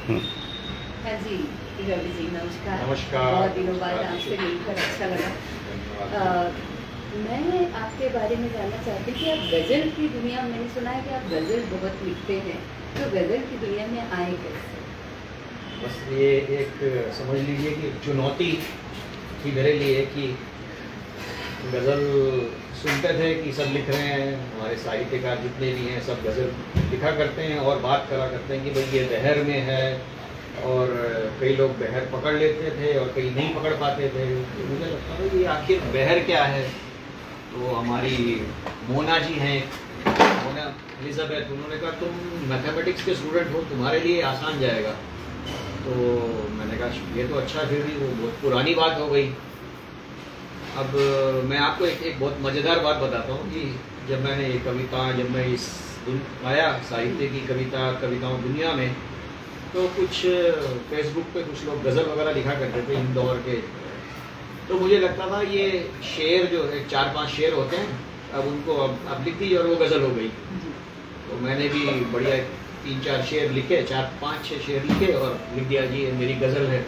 हाँ जी, रवि जी नमस्कार। नमस्कार। बहुत दिनों बाद आपसे मिलकर अच्छा लगा। मैं आपके बारे में जानना चाहती हूँ कि आप गज़ल की दुनिया में, मैंने सुना है कि आप गज़ल बहुत लिखते हैं, तो गज़ल की दुनिया में आए कैसे? बस ये एक समझ लीजिए कि चुनौती थी मेरे लिए कि गज़ल सुनते थे कि सब लिख रहे हैं, हमारे साहित्यकार जितने भी हैं सब गज़ल लिखा करते हैं और बात करा करते हैं कि भाई ये बहर में है, और कई लोग बहर पकड़ लेते थे और कई नहीं पकड़ पाते थे। तो मुझे लगता था कि आखिर बहर क्या है। तो हमारी मोना जी हैं, मोना एलिजाबेथ, उन्होंने कहा तुम मैथमेटिक्स के स्टूडेंट हो, तुम्हारे लिए आसान जाएगा। तो मैंने कहा ये तो अच्छा, फिर भी वो बहुत पुरानी बात हो गई। अब मैं आपको एक बहुत मज़ेदार बात बताता हूँ कि जब मैंने ये कविता, जब मैं इस आया साहित्य की कविताओं दुनिया में, तो कुछ फेसबुक पे कुछ लोग गज़ल वगैरह लिखा करते थे इंदौर के। तो मुझे लगता था ये शेर जो है 4-5 शेर होते हैं, अब उनको अब लिख दीजिए और वो गज़ल हो गई। तो मैंने भी बढ़िया 3-4 शेर लिखे, 4-5-6 शेर लिखे और लिख दिया जी ये मेरी गज़ल है।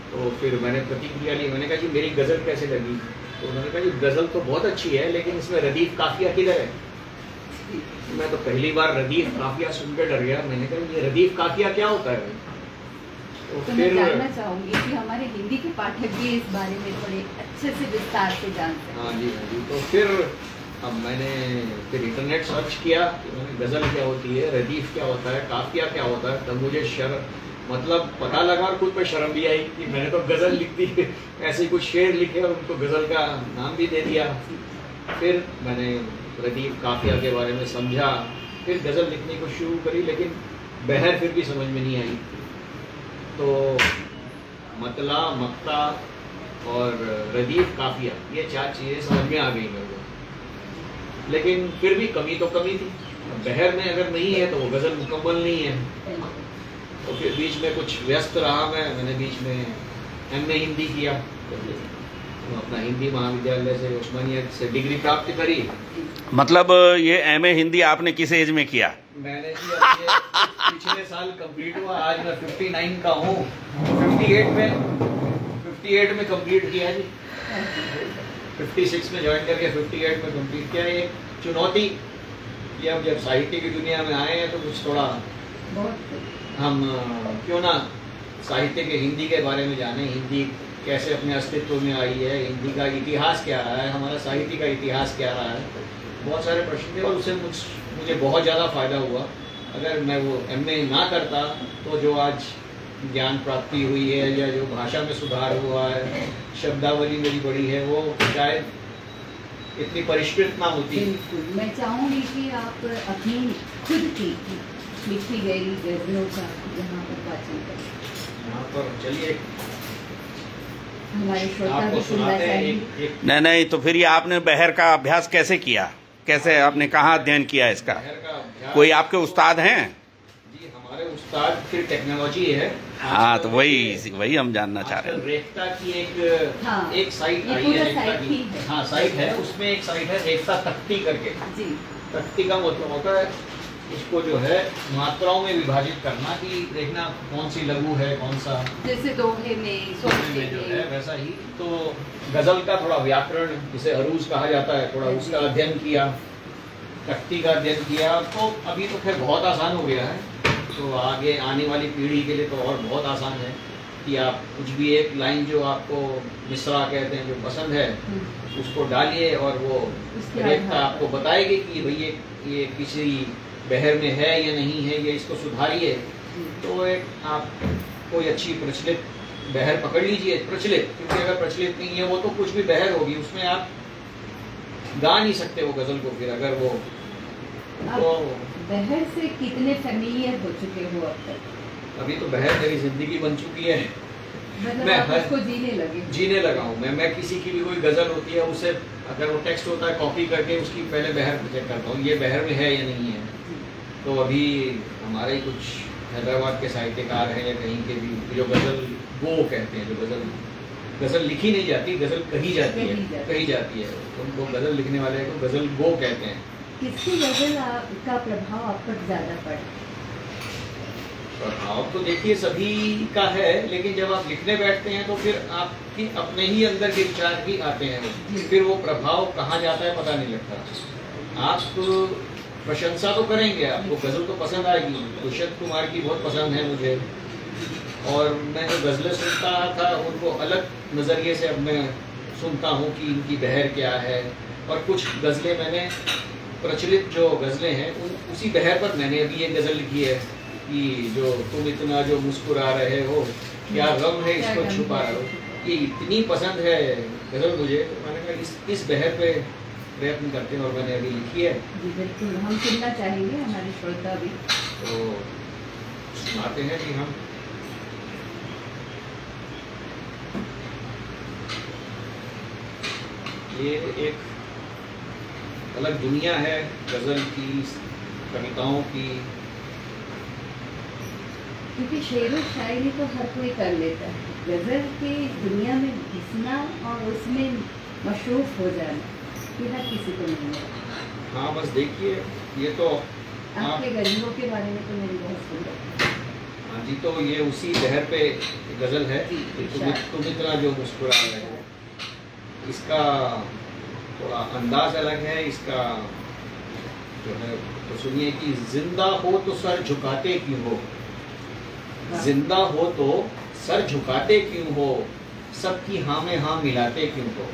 तो फिर मैंने प्रतिक्रिया ली, मैंने कहा जी मेरी गज़ल कैसे लगी। तो उन्होंने कहा जी गज़ल तो बहुत अच्छी है, लेकिन इसमें रदीफ काफ़िया किधर है। मैं तो पहली बार रदीफ काफिया सुनकर डर गया। मैंने कहा ये रदीफ काफिया क्या होता है। तो फिर मैं जानना चाहूंगी कि हमारे हिंदी के पाठक भी इस बारे में थोड़े अच्छे से विस्तार से जानते हैं। हाँ जी। तो फिर अब मैंने फिर इंटरनेट सर्च किया कि गज़ल क्या होती है, रदीफ क्या होता है, काफिया क्या होता है। तब मुझे मतलब पता लगा और खुद पे शर्म भी आई कि मैंने तो गज़ल लिख दी, ऐसे कुछ शेर लिखे और उनको गज़ल का नाम भी दे दिया। फिर मैंने रदीफ काफिया के बारे में समझा, फिर गज़ल लिखने को शुरू करी, लेकिन बहर फिर भी समझ में नहीं आई। तो मतला, मक्ता और रदीफ काफिया, ये 4 चीज़ें समझ में आ गई मेरे को। लेकिन फिर भी कमी तो कमी थी, बहर में अगर नहीं है तो वो गज़ल मुकम्मल नहीं है। तो फिर बीच में कुछ व्यस्त रहा मैंने बीच में MA हिंदी किया, तो अपना हिंदी महाविद्यालय से उस्मानिया से डिग्री प्राप्त करी। मतलब ये MA हिंदी आपने किस एज में किया? मैंने पिछले साल कंप्लीट हुआ, आज मैं 59 का हूँ, 58 में कंप्लीट किया जी। 56 में ज्वाइन करके 58 में कंप्लीट किया। ये चुनौती कि अब जब साहित्य की दुनिया में आए हैं तो कुछ थोड़ा हम क्यों ना साहित्य के हिंदी के बारे में जाने, हिंदी कैसे अपने अस्तित्व में आई है, हिंदी का इतिहास क्या रहा है, हमारा साहित्य का इतिहास क्या रहा है। बहुत सारे प्रश्न थे और उससे मुझे बहुत ज़्यादा फ़ायदा हुआ। अगर मैं वो MA ना करता तो जो आज ज्ञान प्राप्ति हुई है या जो भाषा में सुधार हुआ है, शब्दावली मेरी बढ़ी है, वो शायद इतनी परिष्कृत ना होती। मैं चाहूँगी कि आप अपनी खुद की लिखी गई गज़लों का यहाँ पर वाचन करें। यहाँ पर चलिए हमारे श्रोता भी सुनना चाहिए। नहीं, तो फिर ये आपने बहर का अभ्यास कैसे किया, कैसे आपने कहाँ अध्ययन किया इसका? कोई आपके उस्ताद हैं? जी हमारे उस्ताद फिर टेक्नोलॉजी है। हाँ, तो वही हम जानना चाह रहे हैं। रेखता की एक साइट आई है, हाँ साइट है, उसमें एक साइट है रेखता तख्ती करके। तख्ती का मतलब होता है इसको जो है मात्राओं में विभाजित करना, कि देखना कौन सी लघु है, कौन सा, जैसे दोहे में जो है वैसा ही। तो गज़ल का थोड़ा व्याकरण, जिसे अरूज कहा जाता है, थोड़ा उसका अध्ययन किया, तख्ती का अध्ययन किया। तो अभी तो खैर बहुत आसान हो गया है, तो आगे आने वाली पीढ़ी के लिए तो और बहुत आसान है कि आप कुछ भी एक लाइन जो आपको मिसरा कहते हैं, जो पसंद है, उसको डालिए और वो रेखता आपको बताएगी कि भाई ये किसी बहर में है या नहीं है, ये इसको सुधारिए। तो एक आप कोई अच्छी प्रचलित बहर पकड़ लीजिए, प्रचलित, क्योंकि अगर प्रचलित नहीं है वो तो कुछ भी बहर होगी, उसमें आप गा नहीं सकते वो गज़ल को। फिर अगर वो तो बहर से कितने फैमिलियर हो चुके हो अब तक? अभी तो बहर मेरी जिंदगी बन चुकी है, मैं उसको जीने लगा हूँ। मैं किसी की भी कोई गज़ल होती है, उसे अगर वो टेक्स्ट होता है कॉपी करके उसकी पहले बहर चेक करता हूँ, ये बहर में है या नहीं है। तो अभी हमारे ही कुछ हैदराबाद के साहित्यकार हैं या कहीं के भी जो गज़ल गो कहते हैं, जो गज़ल लिखी नहीं जाती, गज़ल कही जाती है, तो उनको गज़ल लिखने वाले को गज़ल गो कहते हैं। किसकी गज़ल का प्रभाव आप पर ज़्यादा पड़ा? प्रभाव तो देखिए सभी का है, लेकिन जब आप लिखने बैठते हैं तो फिर आपकी अपने ही अंदर के विचार भी आते हैं, फिर वो प्रभाव कहाँ जाता है पता नहीं लगता। आप प्रशंसा तो करेंगे, आपको गजल तो पसंद आएगी, कुशल कुमार की बहुत पसंद है मुझे, और मैं जो गजलें सुनता था उनको अलग नज़रिए से अब मैं सुनता हूँ कि इनकी बहर क्या है। और कुछ गज़लें मैंने प्रचलित जो गज़लें हैं उसी बहर पर मैंने अभी ये गज़ल लिखी है कि जो तुम इतना जो मुस्कुरा रहे हो, क्या गम है इसको छुपा रहे हो। ये इतनी पसंद है गज़ल मुझे, तो मैंने कहा इस बहर पे प्रयत्न करते हैं और मैंने अभी लिखी है। जी बिल्कुल, हम सुनना चाहेंगे, हमारे श्रोता भी। तो सुनाते हैं कि हम ये एक अलग दुनिया है गज़ल की, कविताओं की। क्योंकि शेर व शायरी तो हर कोई कर लेता है, गज़ल की दुनिया में घुसना और उसमें मशरूफ हो जाना ये हर किसी को नहीं है। हाँ बस देखिए, ये तो आपके गज़लों के बारे में तो मेरी बहुत सुंदर। हाँ जी, तो ये उसी लहर पे गज़ल है कि तुम इतना जो मुस्कुरा रहे हो। इसका थोड़ा अंदाज अलग है, इसका जो है तो सुनिए कि जिंदा हो तो सर झुकाते क्यों हो, जिंदा हो तो सर झुकाते क्यों हो, सबकी हाँ में हाँ मिलाते क्यों हो।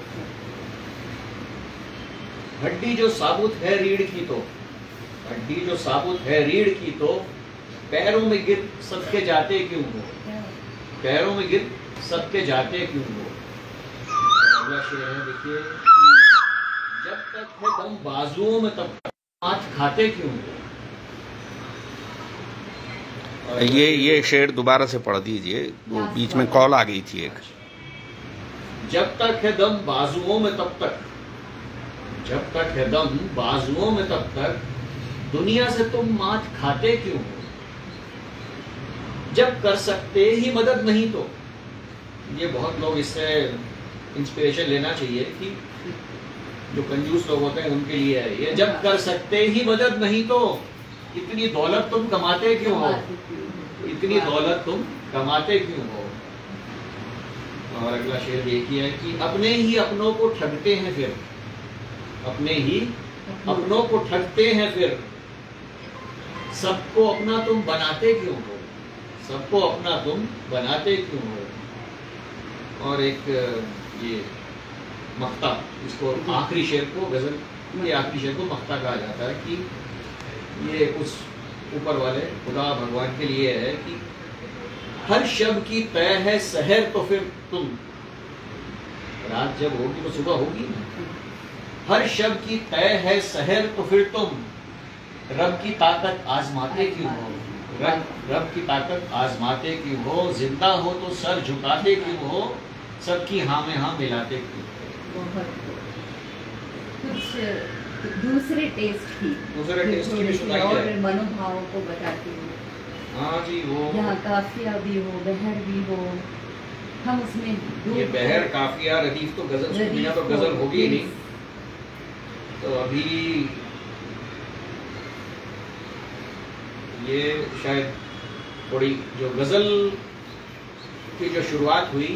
हड्डी जो साबुत है रीढ़ की तो, हड्डी जो साबुत है रीढ़ की तो, पैरों में गिर सबके जाते क्यों हो, पैरों में गिर सबके जाते क्यों हो। अगला शेर है देखिए, जब तक है दम बाजुओं में तब तक हाथ खाते क्यों हो। ये शेर दोबारा से पढ़ दीजिए, वो बीच में कॉल आ गई थी एक। जब तक है दम बाजुओं में तब तक, जब तक है दम बाजुओं में तब तक, दुनिया से तुम मात खाते क्यों हो। जब कर सकते ही मदद नहीं तो, ये बहुत लोग इससे इंस्पिरेशन लेना चाहिए कि जो कंजूस लोग होते हैं उनके लिए है ये। जब कर सकते ही मदद नहीं तो, इतनी दौलत तुम कमाते क्यों हो, इतनी दौलत तुम कमाते क्यों हो। और अगला शेर देखिए कि अपने ही अपनों को ठगते हैं फिर, अपने ही अपनों को ठगते हैं फिर, सबको अपना तुम बनाते क्यों हो, सबको अपना तुम बनाते क्यों हो। और एक ये मक्ता, इसको आखिरी शेर को गजल के आखिरी शेर को मक्ता कहा जाता है कि ये उस ऊपर वाले खुदा भगवान के लिए है कि हर शब की तय है सहर तो फिर तुम, रात जब होगी तो सुबह होगी ना। हर शब की तय है सहर तो फिर तुम, रब की ताकत आजमाते क्यों हो, रब की ताकत आजमाते क्यों हो। जिंदा हो तो सर झुकाते क्यों हो, सबकी हाँ में हाँ मिलाते क्यों हो। कुछ दूसरे टेस्ट की भी सुनाई और है, मनोभावों को बताती हूँ। हाँ जी, वो यहाँ काफिया भी हो, बहर भी हो, हम उसमें ये बहर काफिया रदीफ तो गजल सुनिया तो गजल होगी ही नहीं। तो अभी ये शायद थोड़ी जो गजल की जो शुरुआत हुई,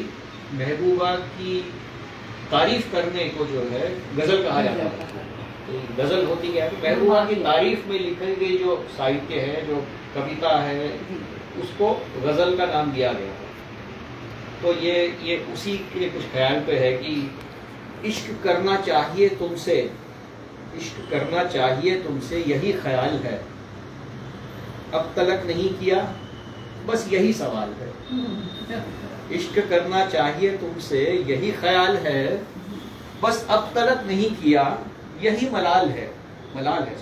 महबूबा की तारीफ करने को जो है गजल कहा जाता है। तो गजल होती क्या है, तो महबूबा की तारीफ में लिखी गई जो साहित्य है, जो कविता है, उसको गजल का नाम दिया गया है। तो ये उसी के कुछ ख्याल पे है कि इश्क करना चाहिए तुमसे, इश्क करना चाहिए तुमसे यही ख्याल है, अब तलक नहीं किया बस यही सवाल है। इश्क करना चाहिए तुमसे यही ख्याल है, बस अब तलक नहीं किया यही मलाल है, मलाल है।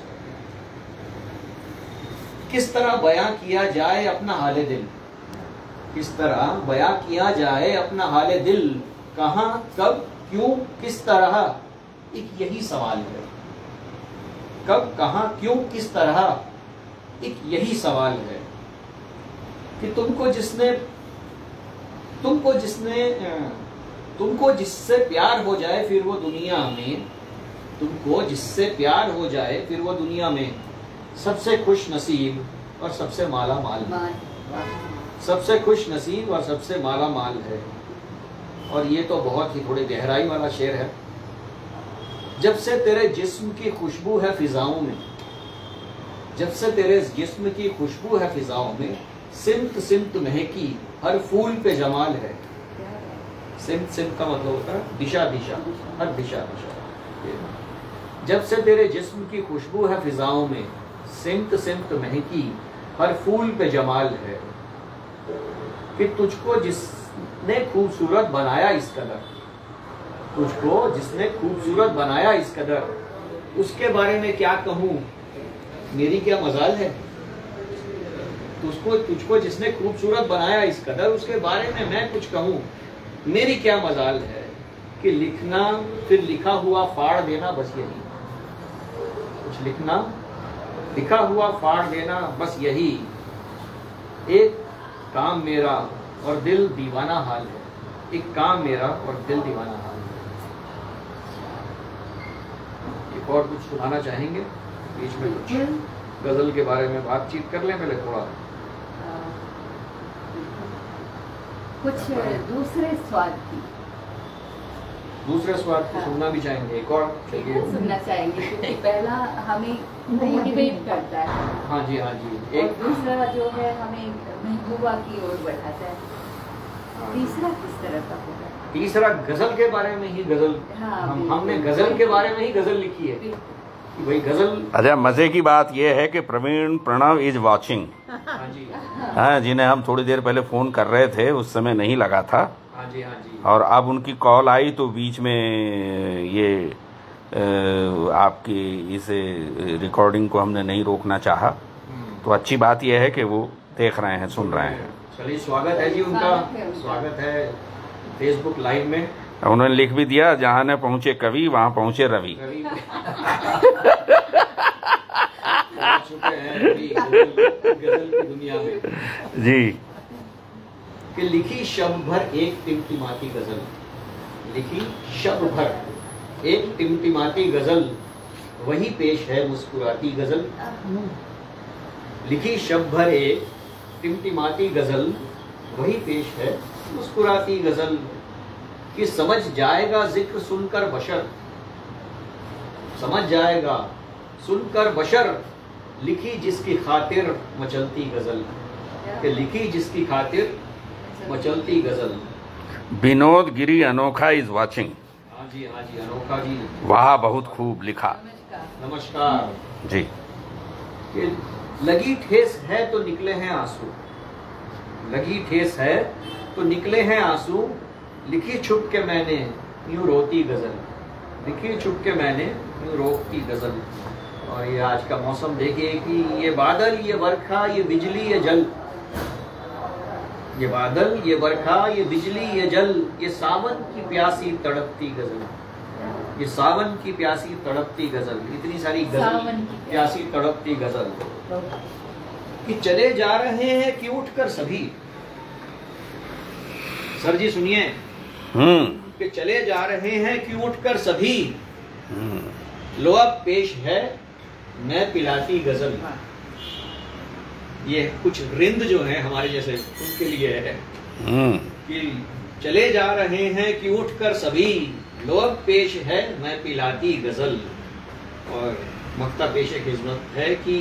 किस तरह बयां किया जाए अपना हाले दिल, किस तरह बयां किया जाए अपना हाले दिल, कहां कब क्यों किस तरह, एक यही सवाल है। कब कहां क्यों किस तरह, एक यही सवाल है कि तुमको जिससे प्यार हो जाए फिर वो दुनिया में, तुमको जिससे प्यार हो जाए फिर वो दुनिया में सबसे खुश नसीब और सबसे माला माल। सबसे खुश नसीब और सबसे माला माल है। और ये तो बहुत ही थोड़ी गहराई वाला शेर है। जब से तेरे जिस्म की खुशबू है फिजाओं में, जब से तेरे जिस्म की खुशबू है फिजाओं में, सिमत सिमत महकी हर फूल पे जमाल है। सिमत सिमत का मतलब होता है दिशा दिशा, हर दिशा दिशा। जब से तेरे जिस्म की खुशबू है फिजाओं में, सिमत सिमत महकी हर फूल पे जमाल है। कि तुझको जिसने खूबसूरत बनाया इस कदर, तुझको जिसने खूबसूरत बनाया इस कदर, उसके बारे में क्या कहूँ, मेरी क्या मजाल है। तुझको जिसने खूबसूरत बनाया इस कदर, उसके बारे में मैं कुछ कहूँ, मेरी क्या मजाल है। कि लिखना फिर लिखा हुआ फाड़ देना बस यही, कुछ लिखना लिखा हुआ फाड़ देना बस यही। एक काम मेरा और दिल दीवाना हाल है, एक काम मेरा और दिल दीवाना हाल है। एक और कुछ सुनाना चाहेंगे? बीच में कुछ गजल के बारे में बातचीत कर लें पहले थोड़ा। कुछ दूसरे स्वाद की, दूसरे स्वाद को सुनना भी चाहेंगे? एक और चलिए सुनना चाहेंगे, क्योंकि पहला हमें मोटिवेट करता है। हाँ जी, हाँ जी। और दूसरा जो है हमें महबूबा की ओर बढ़ाता है। तीसरा किस तरह का होगा? तीसरा गजल के बारे में ही गजल। हाँ, हमने गजल के बारे में ही गजल लिखी है कि भाई गजल। अच्छा, मजे की बात यह है कि प्रवीण प्रणव इज वॉचिंग। हाँ जी, हाँ, जिन्हें हम थोड़ी देर पहले फोन कर रहे थे उस समय नहीं लगा था। हाँ जी, हाँ जी। और अब उनकी कॉल आई तो बीच में ये आपकी इस रिकॉर्डिंग को हमने नहीं रोकना चाहा। तो अच्छी बात यह है कि वो देख रहे हैं, सुन रहे हैं। चलिए, स्वागत है जी उनका, स्वागत है फेसबुक लाइव में। उन्होंने लिख भी दिया, जहाँ न पहुंचे कवि वहाँ पहुंचे रवि। चुके हैं रवि गजल की दुनिया में जी। कि लिखी शब भर एक टिमटिमाती गजल, लिखी शब भर एक टिमटिमाती गजल, वही पेश है मुस्कुराती गजल। लिखी शब भर एक टिमटिमाती गजल, वही पेश है मुस्कुराती गजल। कि समझ जाएगा जिक्र सुनकर बशर, समझ जाएगा सुनकर बशर, लिखी जिसकी खातिर मचलती गजल। कि लिखी जिसकी खातिर मचलती गजल। विनोद गिरी अनोखा इज वॉचिंग। हाँ जी, हाँ जी, अनोखा जी। वाह, बहुत खूब लिखा। नमस्कार जी। कि लगी ठेस है तो निकले हैं आंसू, लगी ठेस है तो निकले हैं आंसू, लिखी छुप के मैंने यूं रोती गजल, लिखी छुप के मैंने यूं रोती गजल। और ये आज का मौसम देखिए कि ये बादल, ये बरखा, ये बिजली, ये जल, ये बादल, ये बरखा, ये बिजली, ये जल, ये सावन की प्यासी तड़पती गजल, ये सावन की प्यासी तड़पती गजल। इतनी सारी गजल, प्यासी तड़पती गजल। कि चले जा रहे हैं कि उठकर सभी, सर जी सुनिए, कि चले जा रहे हैं कि उठकर सभी, लो अब पेश है मैं पिलाती गजल। ये कुछ रिंद जो है हमारे जैसे उनके लिए है कि चले जा रहे हैं कि उठकर सभी, लो अब पेश है मैं पिलाती गजल। और मक्ता पेशे खिदमत है कि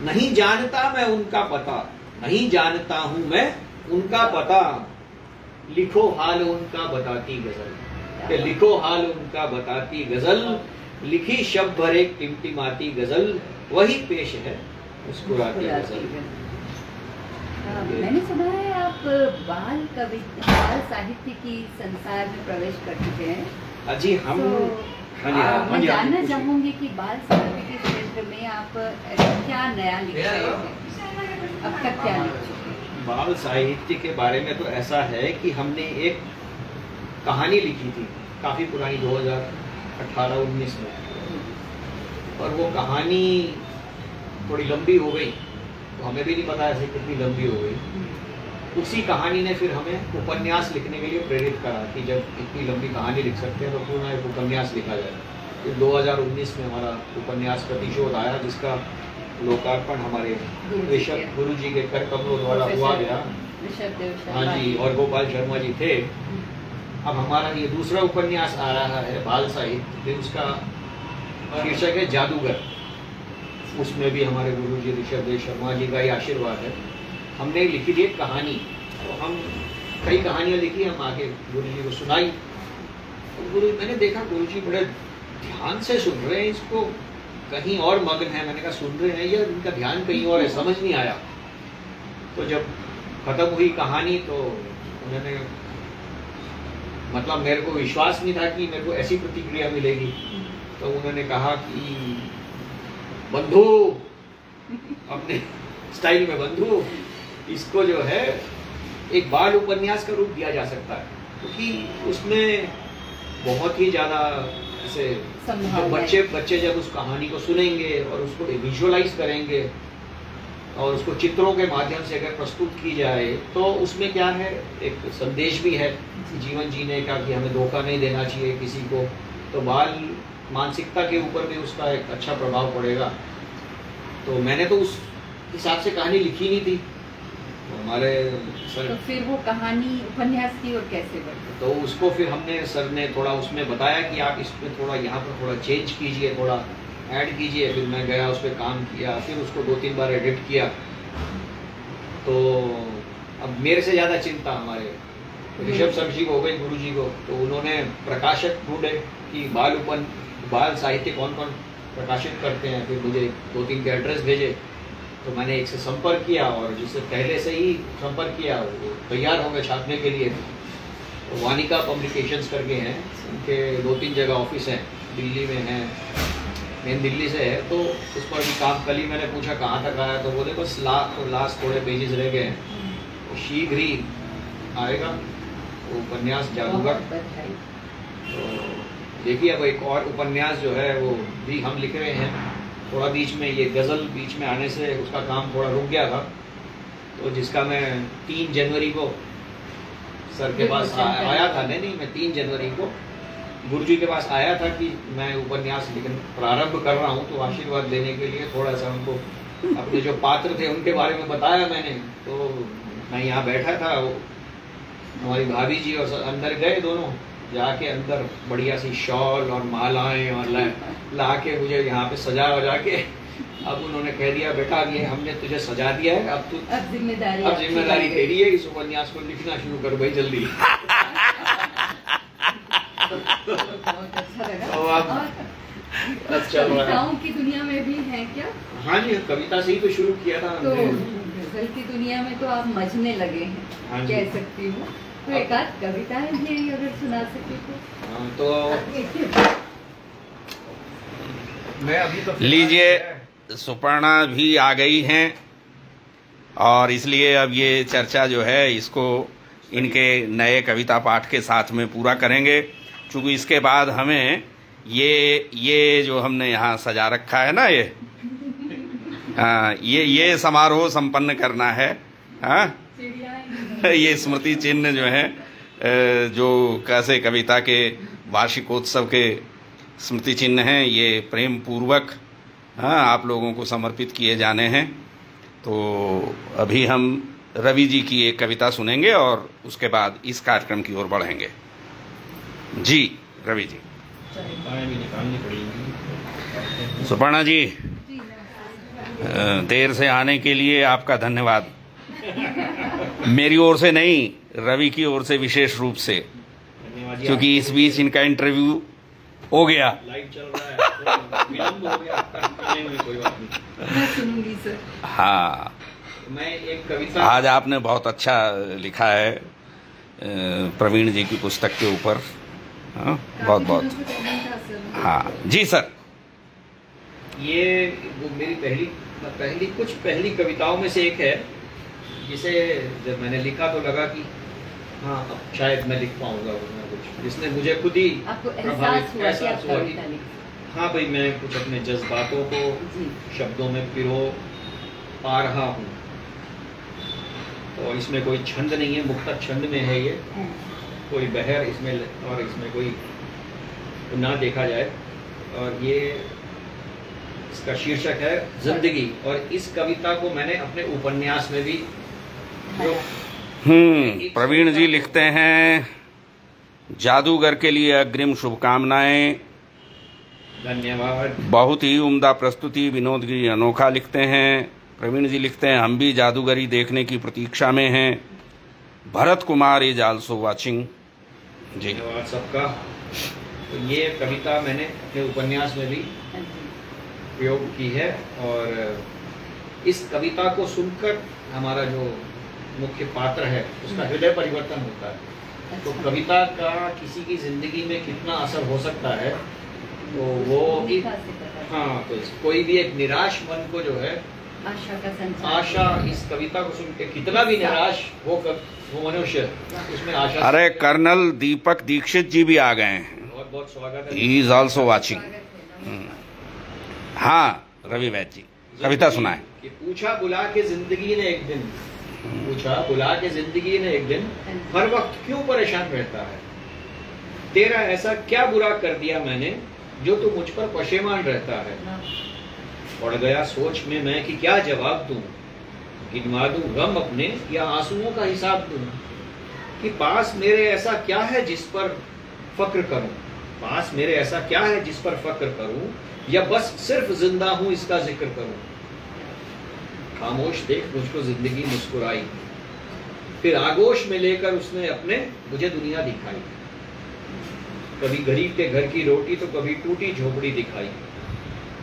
नहीं जानता मैं उनका पता, नहीं जानता हूं मैं उनका पता, लिखो हाल उनका बताती गजल। कि लिखो हाल उनका बताती गजल, लिखी शब भर एक टिमटिमाती गजल, वही पेश है मुस्कुराती गजल। मैंने सुना है आप बाल कवि, बाल साहित्य की संसार में प्रवेश कर चुके हैं। जी, हम मैं जानना चाहूंगी कि बाल साहित्य के क्षेत्र में आप क्या नया लिख रहे हैं, अब तक क्या लिख चुके हैं? बाल साहित्य के बारे में तो ऐसा है कि हमने एक कहानी लिखी थी काफी पुरानी, 2018-19 में, और वो कहानी थोड़ी लंबी हो गई, तो हमें भी नहीं पता ऐसे कितनी लंबी हो गई। उसी कहानी ने फिर हमें उपन्यास लिखने के लिए प्रेरित करा कि जब इतनी लंबी कहानी लिख सकते हैं तो क्यों ना एक उपन्यास लिखा जाए। फिर 2019 में हमारा उपन्यास प्रतिशोध आया, जिसका लोकार्पण हमारे ऋषभ गुरु जी के कर कमलों द्वारा हुआ गया। हाँ जी, और गोपाल शर्मा जी थे। अब हमारा ये दूसरा उपन्यास आ रहा है बाल साहित्य, उसका शीर्षक है जादूगर। उसमें भी हमारे गुरु जी ऋषभ देव शर्मा जी का ही आशीर्वाद है। हमने लिखी थी एक कहानी, तो हम कई कहानियाँ लिखी, हम आगे गुरु जी को सुनाई। तो मैंने देखा गुरु जी बड़े ध्यान से सुन रहे हैं, इसको कहीं और मग्न है। मैंने कहा सुन रहे हैं या इनका ध्यान कहीं और है, समझ नहीं आया। तो जब खत्म हुई कहानी तो उन्होंने, मतलब मेरे को विश्वास नहीं था कि मेरे को ऐसी प्रतिक्रिया मिलेगी। तो उन्होंने कहा कि बंधु, अपने स्टाइल में बंधु, इसको जो है एक बाल उपन्यास का रूप दिया जा सकता है, क्योंकि उसमें बहुत ही ज़्यादा ऐसे बच्चे जब उस कहानी को सुनेंगे और उसको विजुअलाइज करेंगे और उसको चित्रों के माध्यम से अगर प्रस्तुत की जाए तो उसमें क्या है, एक संदेश भी है जीवन जीने का कि हमें धोखा नहीं देना चाहिए किसी को। तो बाल मानसिकता के ऊपर भी उसका एक अच्छा प्रभाव पड़ेगा। तो मैंने तो उस हिसाब से कहानी लिखी नहीं थी। हमारे सर, तो फिर वो कहानी उपन्यास की और कैसे बढ़ी? तो उसको फिर हमने, सर ने थोड़ा उसमें बताया कि आप इसमें थोड़ा यहाँ पर थोड़ा चेंज कीजिए, थोड़ा ऐड कीजिए। फिर मैं गया, उस पर काम किया, फिर उसको 2-3 बार एडिट किया। तो अब मेरे से ज़्यादा चिंता हमारे ऋषभ सर जी को हो गई, गुरु जी को। तो उन्होंने प्रकाशक ढूंढे कि बाल साहित्य कौन कौन प्रकाशित करते हैं। फिर मुझे 2-3 के एड्रेस भेजे, तो मैंने एक से संपर्क किया और जिससे पहले से ही संपर्क किया वो तैयार हो गए छापने के लिए। तो वानिका पब्लिकेशंस करके हैं, उनके 2-3 जगह ऑफिस हैं, दिल्ली में हैं, मेन दिल्ली से है। तो उस पर भी काम, कल ही मैंने पूछा कहाँ तक आया, तो बोले बस लास्ट थोड़े पेजेस रह गए हैं, तो शीघ्र ही आएगा वो उपन्यास जादूगर। तो देखिए, अब एक और उपन्यास जो है वो भी हम लिख रहे हैं। थोड़ा बीच में ये गज़ल बीच में आने से उसका काम थोड़ा रुक गया था, तो जिसका मैं 3 जनवरी को सर के पास आया था। नहीं, मैं 3 जनवरी को गुरु जी के पास आया था कि मैं उपन्यास लिखना प्रारंभ कर रहा हूँ, तो आशीर्वाद लेने के लिए थोड़ा सा उनको अपने जो पात्र थे उनके बारे में बताया मैंने। तो मैं यहाँ बैठा था, हमारी भाभी जी और अंदर गए, दोनों जाके अंदर बढ़िया सी शॉल और मालाएं और ला के मुझे यहाँ पे सजा वजा के, अब उन्होंने कह दिया बेटा ये हमने तुझे सजा दिया है, अब जिम्मेदारी तेरी है, इस उपन्यास को लिखना शुरू कर भाई जल्दी। तो अब कविताओं की दुनिया में भी है क्या? हाँ जी, कविता से ही तो शुरू किया था। तो गजल की दुनिया में तो आप मजने लगे हैं, हाँ कह सकती हूँ। तो एक आध कविताएं भी अगर सुना सके तो। मैं अभी तो लीजिए, सुपर्णा भी आ गई हैं और इसलिए अब ये चर्चा जो है इसको इनके नए कविता पाठ के साथ में पूरा करेंगे, क्योंकि इसके बाद हमें ये जो हमने यहाँ सजा रखा है ना, ये समारोह संपन्न करना है। हाँ, ये स्मृति चिन्ह जो है, जो कैसे कविता के वार्षिकोत्सव के स्मृति चिन्ह हैं, ये प्रेम पूर्वक आप लोगों को समर्पित किए जाने हैं। तो अभी हम रवि जी की एक कविता सुनेंगे और उसके बाद इस कार्यक्रम की ओर बढ़ेंगे। जी रवि जी। सुपर्णा जी, देर से आने के लिए आपका धन्यवाद। मेरी ओर से नहीं, रवि की ओर से विशेष रूप से, क्योंकि इस बीच इनका इंटरव्यू हो गया। लाइव चल रहा है, विलंब हो गया, कोई बात नहीं, मैं सुनूंगी सर। हाँ, मैं एक कविता, आज आपने बहुत अच्छा लिखा है प्रवीण जी की पुस्तक के ऊपर। हाँ, बहुत बहुत हाँ जी सर। ये वो मेरी पहली कविताओं में से एक है, जिसे जब मैंने लिखा तो लगा कि हाँ अब शायद मैं लिख पाऊंगा कुछ, जिसने मुझे खुद ही एहसास हुआ कि हाँ भाई मैं कुछ अपने जज्बातों को शब्दों में पिरो पा रहा हूँ। और इसमें कोई छंद नहीं है, मुक्त छंद में है ये, कोई बहर इसमें और इसमें कोई ना देखा जाए। और ये इसका शीर्षक है जिंदगी, और इस कविता को मैंने अपने उपन्यास में भी प्रवीण जी लिखते हैं, जादूगर के लिए अग्रिम शुभकामनाएं। धन्यवाद। बहुत ही उम्दा प्रस्तुति, विनोद गिरी अनोखा लिखते हैं। प्रवीण जी लिखते हैं, हम भी जादूगरी देखने की प्रतीक्षा में हैं। Bharat Kumar is also watching. जी धन्यवाद सबका। तो ये कविता मैंने अपने उपन्यास में भी प्रयोग की है, और इस कविता को सुनकर हमारा जो मुख्य पात्र है उसका हृदय परिवर्तन होता है। तो कविता का किसी की जिंदगी में कितना असर हो सकता है, तो वो एक, हाँ, तो कोई भी एक निराश मन को जो है आशा का संचार, आशा, इस कविता को सुन के कितना भी निराश हो वो मनुष्य उसमें आशा। अरे कर्नल दीपक दीक्षित जी भी आ गए हैं, बहुत बहुत स्वागत है। He is also watching. हाँ रवि वैद्य जी, कविता सुनाए। कि पूछा बुला के जिंदगी ने एक दिन, पूछा बुला के जिंदगी ने एक दिन, हर वक्त क्यों परेशान रहता है? तेरा ऐसा क्या बुरा कर दिया मैंने जो तू मुझ पर पशेमान रहता है? पड़ गया सोच में मैं कि क्या जवाब दूं, गिनवा दूं गम अपने या आंसुओं का हिसाब दूं, कि पास मेरे ऐसा क्या है जिस पर फक्र करूं, पास मेरे ऐसा क्या है जिस पर फक्र करूं, या बस सिर्फ जिंदा हूं इसका जिक्र करूं। खामोश देख मुझको जिंदगी मुस्कुराई, फिर आगोश में लेकर उसने अपने मुझे दुनिया दिखाई। कभी गरीब के घर की रोटी तो कभी टूटी झोपड़ी दिखाई,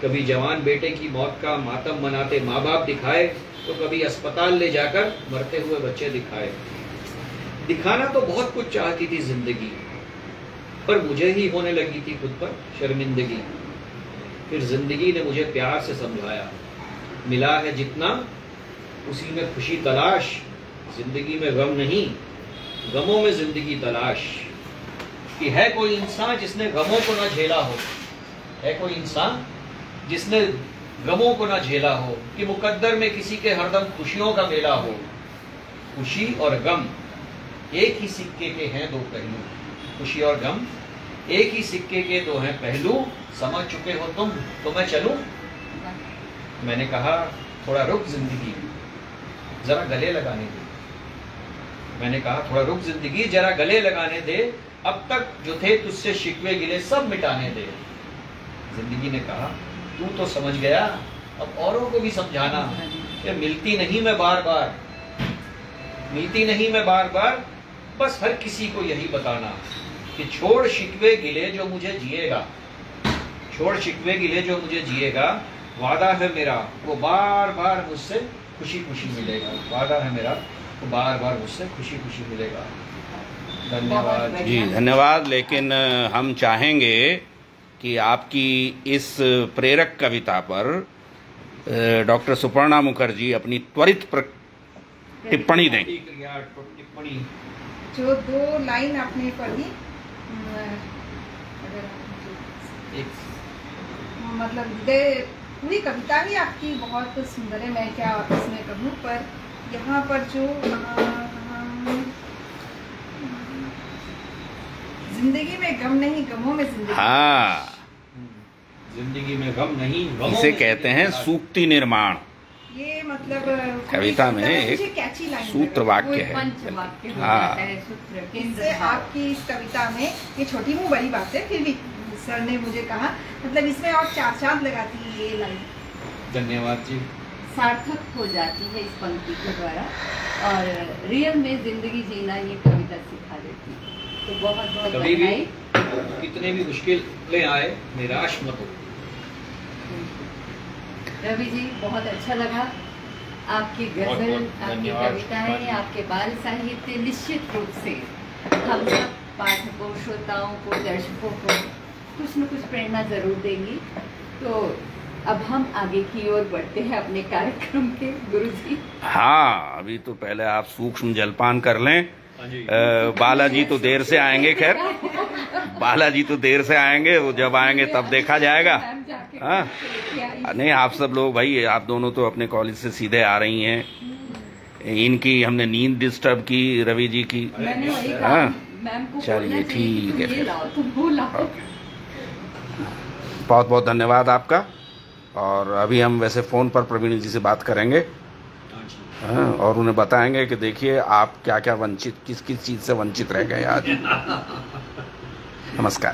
कभी जवान बेटे की मौत का मातम मनाते माँ बाप दिखाए, तो कभी अस्पताल ले जाकर मरते हुए बच्चे दिखाए। दिखाना तो बहुत कुछ चाहती थी जिंदगी, पर मुझे ही होने लगी थी खुद पर शर्मिंदगी। फिर जिंदगी ने मुझे प्यार से समझाया, मिला है जितना उसी में खुशी तलाश, जिंदगी में गम नहीं गमों में जिंदगी तलाश। कि है कोई इंसान जिसने गमों को न झेला हो, है कोई इंसान जिसने गमों को न झेला हो, कि मुकद्दर में किसी के हरदम खुशियों का मेला हो। खुशी और गम एक ही सिक्के के हैं दो पहलू, खुशी और गम एक ही सिक्के के दो हैं पहलू। समझ चुके हो तुम तो मैं चलूं? मैंने कहा थोड़ा रुक जिंदगी, जरा गले लगाने दे। मैंने कहा थोड़ा रुक जिंदगी, जरा गले लगाने दे, अब तक जो थे तुझसे शिकवे गिले सब मिटाने दे। जिंदगी ने कहा तू तो समझ गया, अब औरों को भी समझाना। कि मिलती नहीं मैं बार बार, मिलती नहीं मैं बार बार, बस हर किसी को यही बताना कि छोड़ शिकवे गिले जो मुझे जिएगा, छोड़ शिकवे गिले जो मुझे जिएगा। वादा है मेरा वो बार बार मुझसे खुशी खुशी मिलेगा, वादा है मेरा वो बार बार मुझसे खुशी खुशी मिलेगा। धन्यवाद जी, धन्यवाद। लेकिन हम चाहेंगे कि आपकी इस प्रेरक कविता पर डॉक्टर सुपर्णा मुखर्जी अपनी त्वरित टिप्पणी दें। टिप्पणी जो दो लाइन आपने पढ़ी, मतलब पूरी कविता ही आपकी बहुत सुंदर है, मैं क्या इसमें कहूँ, पर यहाँ पर जो जिंदगी में गम नहीं गमों में जिंदगी, हाँ, जिंदगी में गम नहीं गमों इसे में कहते हैं सूक्ति निर्माण। ये मतलब कविता में एक कैची लाइन सूत्र वाक्य है। पंचवाक्य हो हाँ। जाता है, सूत्र केंद्र इससे भाव। आपकी इस कविता में, ये छोटी मुँह बड़ी बात है, फिर भी सर ने मुझे कहा, मतलब इसमें और चार चांद लगाती है ये लाइन। धन्यवाद जी। सार्थक हो जाती है इस पंक्ति के द्वारा, और रियल में जिंदगी जीना ये कविता सिखा देती है। तो बहुत बहुत कभी भी बधाई। कितने भी मुश्किलें आए निराश मत हो। रवि जी बहुत अच्छा लगा, आपकी बहुत गजल, बहुत आपकी धन्यवाद। कविताएं, आपके बाल साहित्य निश्चित रूप से हम सब पाठकों, श्रोताओं को, दर्शकों को कुछ न कुछ प्रेरणा जरूर देंगी। तो अब हम आगे की ओर बढ़ते हैं अपने कार्यक्रम के। गुरुजी, हाँ, अभी तो पहले आप सूक्ष्म जलपान कर लें। बालाजी तो देर से आएंगे, खैर बालाजी तो देर से आएंगे, वो जब आएंगे तब देखा जाएगा। हाँ, नहीं, आप सब लोग भाई, आप दोनों तो अपने कॉलेज से सीधे आ रही हैं। इनकी हमने नींद डिस्टर्ब की, रवि जी की। मैंने वही कहा, हाँ, मैम को चलिए, बोलना चाहिए ठीक कि है तुम ये फिर। लाओ, तुम वो लाओ। बहुत बहुत धन्यवाद आपका। और अभी हम वैसे फ़ोन पर प्रवीण जी से बात करेंगे, हाँ, और उन्हें बताएंगे कि देखिए आप क्या क्या वंचित, किस किस चीज़ से वंचित रह गए आज। नमस्कार।